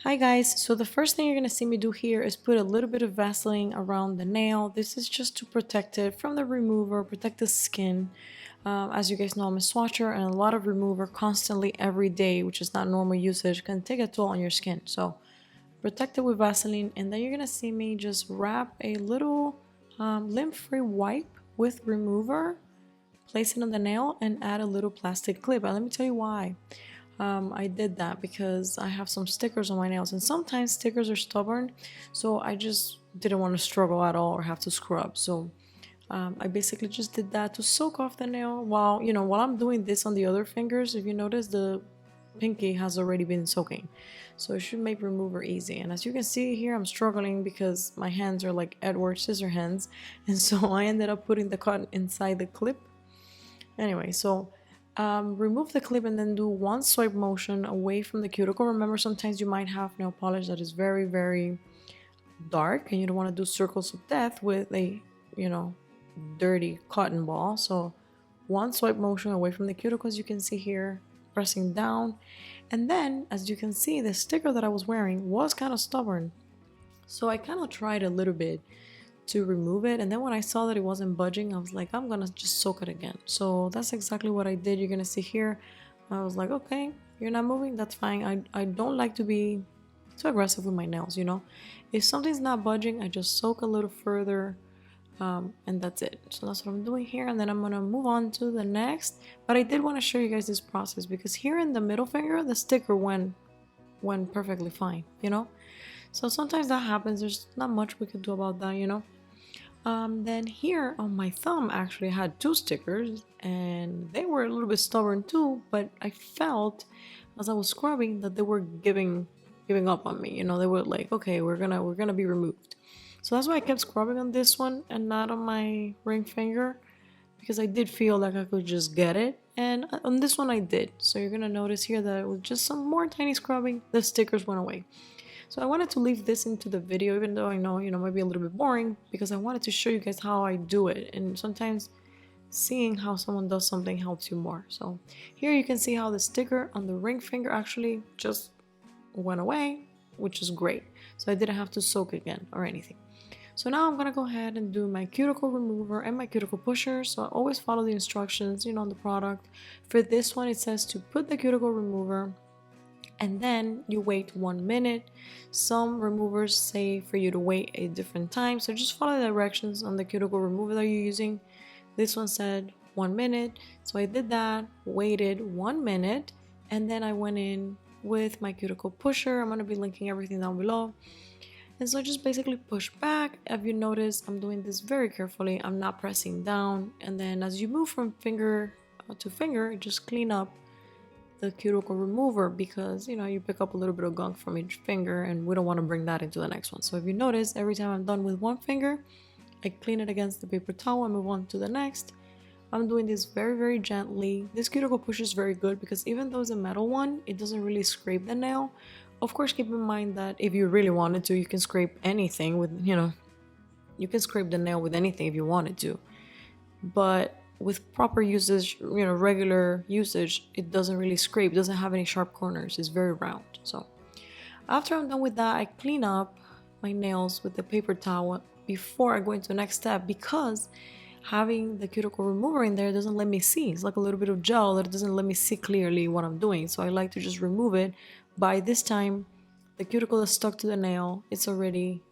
Hi guys, so the first thing you're going to see me do here is put a little bit of Vaseline around the nail. This is just to protect it from the remover, protect the skin. As you guys know, I'm a swatcher, and a lot of remover constantly every day, which is not normal usage, can take a toll on your skin. So protect it with Vaseline, and then you're going to see me just wrap a little lint-free wipe with remover, place it on the nail, and add a little plastic clip. And let me tell you why. I did that because I have some stickers on my nails, and sometimes stickers are stubborn, so I just didn't want to struggle at all or have to scrub. So I basically just did that to soak off the nail while I'm doing this on the other fingers. If you notice, the pinky has already been soaking, so it should make remover easy. And as you can see here, I'm struggling because my hands are like Edward Scissorhands, and so I ended up putting the cotton inside the clip. Anyway, so remove the clip and then do one swipe motion away from the cuticle. Remember, sometimes you might have nail polish that is very, very dark and you don't want to do circles of death with a, dirty cotton ball. So one swipe motion away from the cuticle, as you can see here, pressing down. And then, as you can see, the sticker that I was wearing was kind of stubborn. So I kind of tried a little bit to remove it, and then when I saw that it wasn't budging, I was like, I'm gonna just soak it again. So that's exactly what I did. You're gonna see here, I was like, okay, you're not moving, that's fine. I don't like to be too aggressive with my nails, if something's not budging, I just soak a little further, and that's it. So that's what I'm doing here, and then I'm gonna move on to the next. But I did want to show you guys this process because here in the middle finger, the sticker went perfectly fine, so sometimes that happens. There's not much we can do about that. Then here on my thumb, actually I had two stickers and they were a little bit stubborn too, but I felt as I was scrubbing that they were giving up on me. They were like, okay, we're gonna be removed. So that's why I kept scrubbing on this one and not on my ring finger, because I did feel like I could just get it, and on this one I did. So you're gonna notice here that with just some more tiny scrubbing, the stickers went away. So I wanted to leave this into the video, even though I know, might be a little bit boring, because I wanted to show you guys how I do it. And sometimes seeing how someone does something helps you more. So here you can see how the sticker on the ring finger actually just went away, which is great. So I didn't have to soak again or anything. So now I'm gonna go ahead and do my cuticle remover and my cuticle pusher. So I always follow the instructions, on the product. For this one, it says to put the cuticle remover and then you wait 1 minute. Some removers say for you to wait a different time, so just follow the directions on the cuticle remover that you're using. This one said 1 minute, so I did that, waited 1 minute, and then I went in with my cuticle pusher. I'm going to be linking everything down below. And so I just basically push back. If you notice, I'm doing this very carefully. I'm not pressing down, and then as you move from finger to finger, just clean up the cuticle remover, because you pick up a little bit of gunk from each finger and we don't want to bring that into the next one. So if you notice, every time I'm done with one finger, I clean it against the paper towel and move on to the next. I'm doing this very, very gently. This cuticle push is very good because even though it's a metal one, it doesn't really scrape the nail. Of course, keep in mind that if you really wanted to, you can scrape anything with, you can scrape the nail with anything if you wanted to. But with proper usage, regular usage, it doesn't really scrape, doesn't have any sharp corners, it's very round. So after I'm done with that, I clean up my nails with the paper towel before I go into the next step, because having the cuticle remover in there doesn't let me see. It's like a little bit of gel that doesn't let me see clearly what I'm doing. So I like to just remove it. By this time, the cuticle is stuck to the nail, it's already,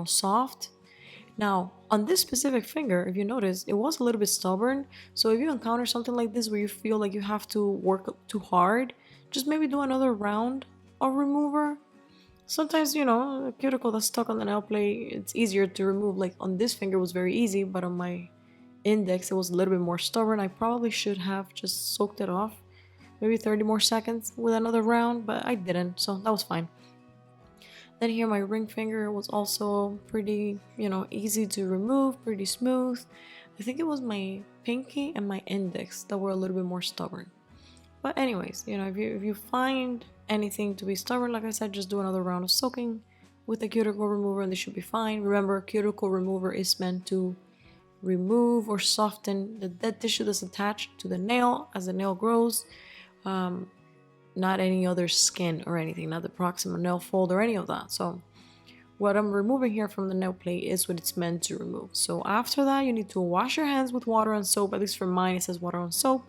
soft. Now, on this specific finger, if you notice, it was a little bit stubborn. So if you encounter something like this where you feel like you have to work too hard, just maybe do another round of remover. Sometimes, a cuticle that's stuck on the nail plate, it's easier to remove. Like on this finger, it was very easy, but on my index, it was a little bit more stubborn. I probably should have just soaked it off, maybe 30 more seconds with another round, but I didn't, so that was fine. Then here my ring finger was also pretty, easy to remove, pretty smooth. I think it was my pinky and my index that were a little bit more stubborn. But anyways, if you find anything to be stubborn, like I said, just do another round of soaking with the cuticle remover and they should be fine. Remember, cuticle remover is meant to remove or soften the dead tissue that's attached to the nail as the nail grows. not any other skin or anything, not the proximal nail fold or any of that. So what I'm removing here from the nail plate is what it's meant to remove. So after that, you need to wash your hands with water and soap. At least for mine, it says water and soap.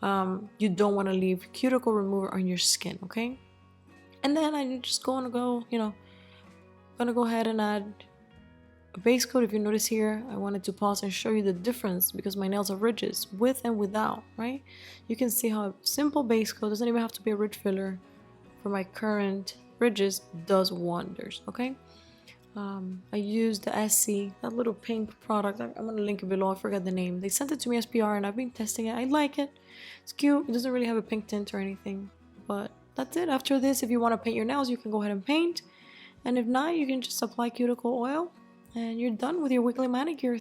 You don't want to leave cuticle remover on your skin, okay? And then I'm just going to go, gonna go ahead and add a base coat. If you notice here, I wanted to pause and show you the difference because my nails are ridges with and without, right? You can see how a simple base coat, doesn't even have to be a ridge filler, for my current ridges does wonders, okay? I used the SC, that little pink product. I'm gonna link it below. I forgot the name. They sent it to me as PR and I've been testing it. I like it. It's cute. It doesn't really have a pink tint or anything, but that's it. After this, if you want to paint your nails, you can go ahead and paint, and if not, you can just apply cuticle oil and you're done with your weekly manicure.